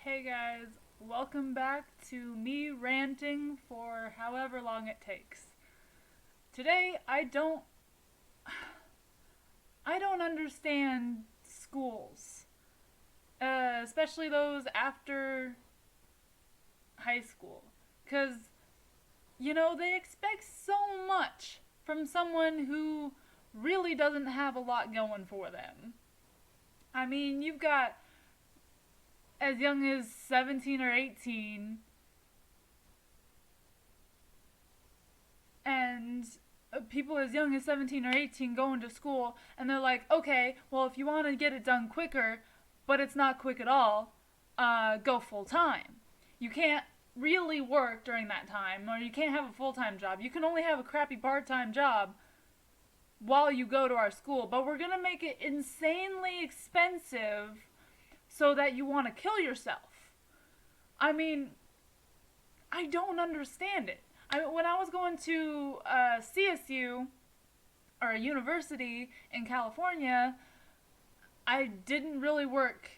Hey guys, welcome back to me ranting for however long it takes. Today I don't understand schools. Especially those after high school, cuz they expect so much from someone who really doesn't have a lot going for them. I mean, you've got as young as 17 or 18 and people as young as 17 or 18 going to school and they're like, okay, well, if you want to get it done quicker, but it's not quick at all, go full time. You can't really work during that time, or you can't have a full time job. You can only have a crappy part time job while you go to our school, but we're going to make it insanely expensive so that you want to kill yourself. I mean, I don't understand it. When I was going to CSU, or a university in California, I didn't really work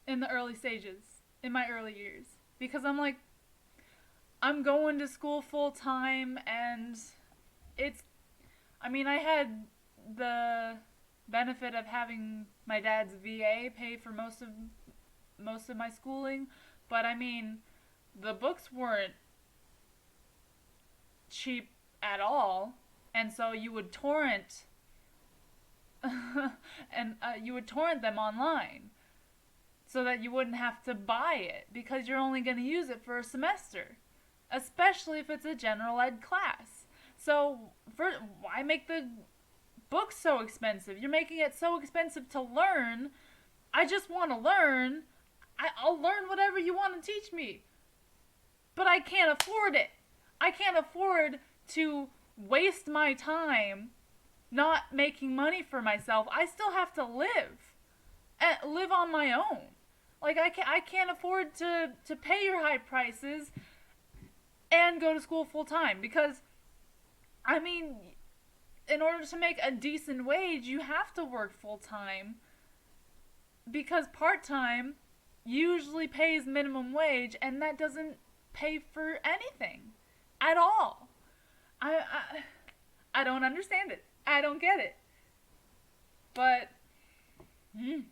in the early stages, in my early years. Because I'm like, I'm going to school full time, and I had the benefit of having my dad's VA pay for most of my schooling, but the books weren't cheap at all, and so you would torrent and you would torrent them online so that you wouldn't have to buy it because you're only going to use it for a semester, especially if it's a general ed class. So why make the books so expensive? You're making it so expensive to learn. I just want to learn. I'll learn whatever you want to teach me, but I can't afford it. I can't afford to waste my time not making money for myself. I still have to live and live on my own. Like I can't afford to pay your high prices and go to school full time because in order to make a decent wage, you have to work full time because part time usually pays minimum wage, and that doesn't pay for anything at all. I don't understand it. I don't get it. But because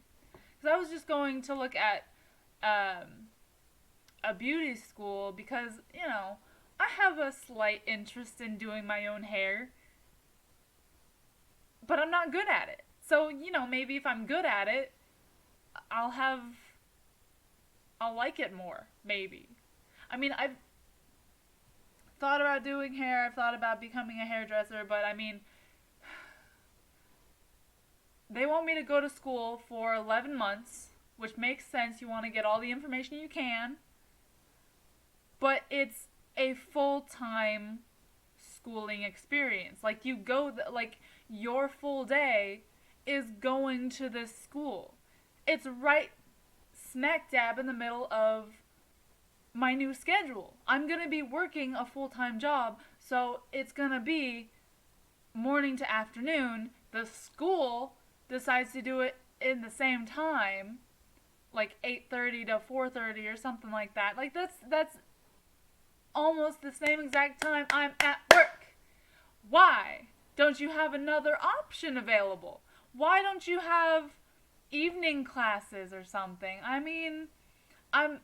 I was just going to look at a beauty school because I have a slight interest in doing my own hair, but I'm not good at it. So maybe if I'm good at it, I'll like it more. Maybe. I've thought about doing hair. I've thought about becoming a hairdresser, but they want me to go to school for 11 months, which makes sense. You want to get all the information you can, but it's a full-time schooling experience. Like your full day is going to this school. It's right smack dab in the middle of my new schedule. I'm going to be working a full-time job, so it's going to be morning to afternoon. The school decides to do it in the same time, like 8:30 to 4:30 or something like that. Like that's almost the same exact time I'm at work. Why don't you have another option available? Why don't you have evening classes or something? I'm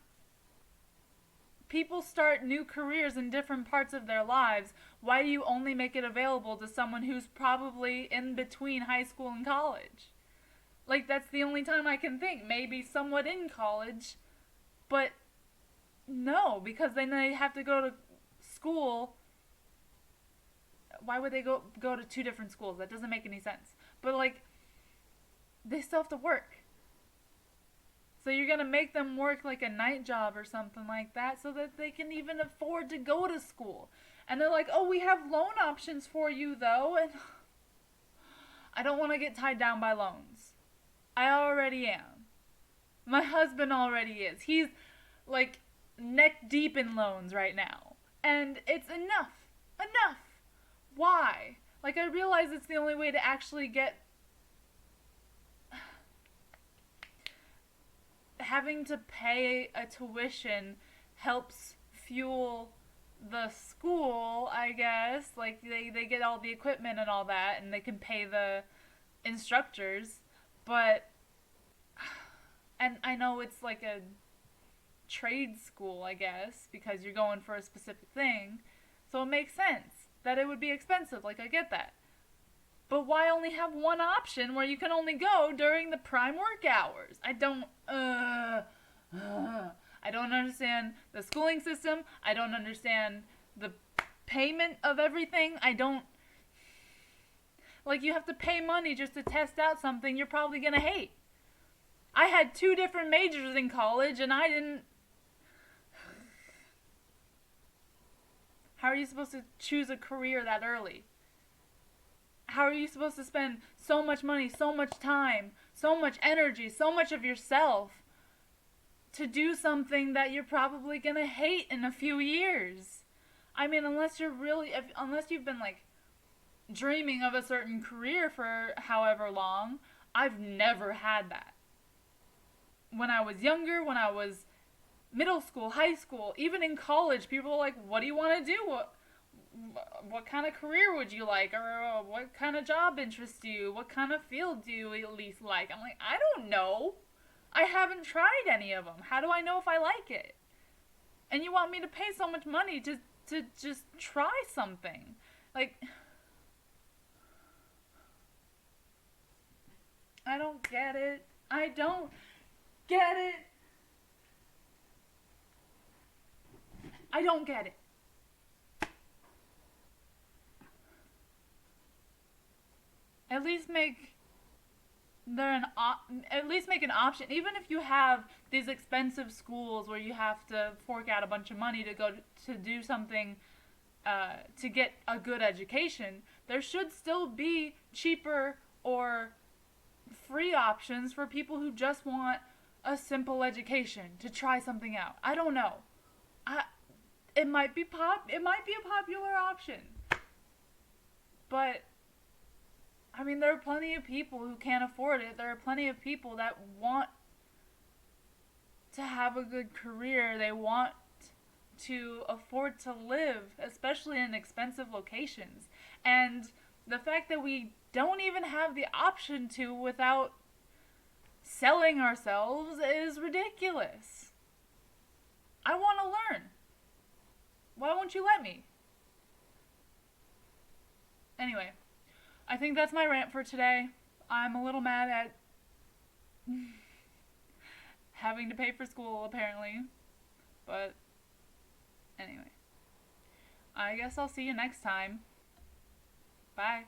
people start new careers in different parts of their lives. Why do you only make it available to someone who's probably in between high school and college? Like, that's the only time I can think. Maybe somewhat in college, but no, because then they have to go to school. Why would they go to two different schools? That doesn't make any sense. But they still have to work. So you're going to make them work like a night job or something like that so that they can even afford to go to school. And they're like, oh, we have loan options for you, though. And I don't want to get tied down by loans. I already am. My husband already is. He's neck deep in loans right now. And it's enough. Enough. Why? I realize it's the only way to actually get having to pay a tuition helps fuel the school, I guess. Like, they get all the equipment and all that, and they can pay the instructors. But, and I know it's like a trade school, I guess, because you're going for a specific thing. So it makes sense that it would be expensive. Like, I get that. But why only have one option where you can only go during the prime work hours? I don't understand the schooling system. I don't understand the payment of everything. I don't... Like, you have to pay money just to test out something you're probably gonna hate. I had 2 different majors in college, and I didn't... How are you supposed to choose a career that early? How are you supposed to spend so much money, so much time, so much energy, so much of yourself to do something that you're probably going to hate in a few years? I mean, unless you've been like dreaming of a certain career for however long. I've never had that. When I was younger, when I was middle school, high school, even in college, people were like, what do you want to do? What kind of career would you like? Or what kind of job interests you? What kind of field do you at least like? I'm like, I don't know. I haven't tried any of them. How do I know if I like it? And you want me to pay so much money to just try something? Like, I don't get it. I don't get it. I don't get it. At least make an option. Even if you have these expensive schools where you have to fork out a bunch of money to go to do something to get a good education, there should still be cheaper or free options for people who just want a simple education to try something out. I don't know. It might be a popular option, but I mean, there are plenty of people who can't afford it. There are plenty of people that want to have a good career. They want to afford to live, especially in expensive locations. And the fact that we don't even have the option to without selling ourselves is ridiculous. I want to learn. Why won't you let me? Anyway, I think that's my rant for today. I'm a little mad at having to pay for school, apparently. But anyway, I guess I'll see you next time. Bye.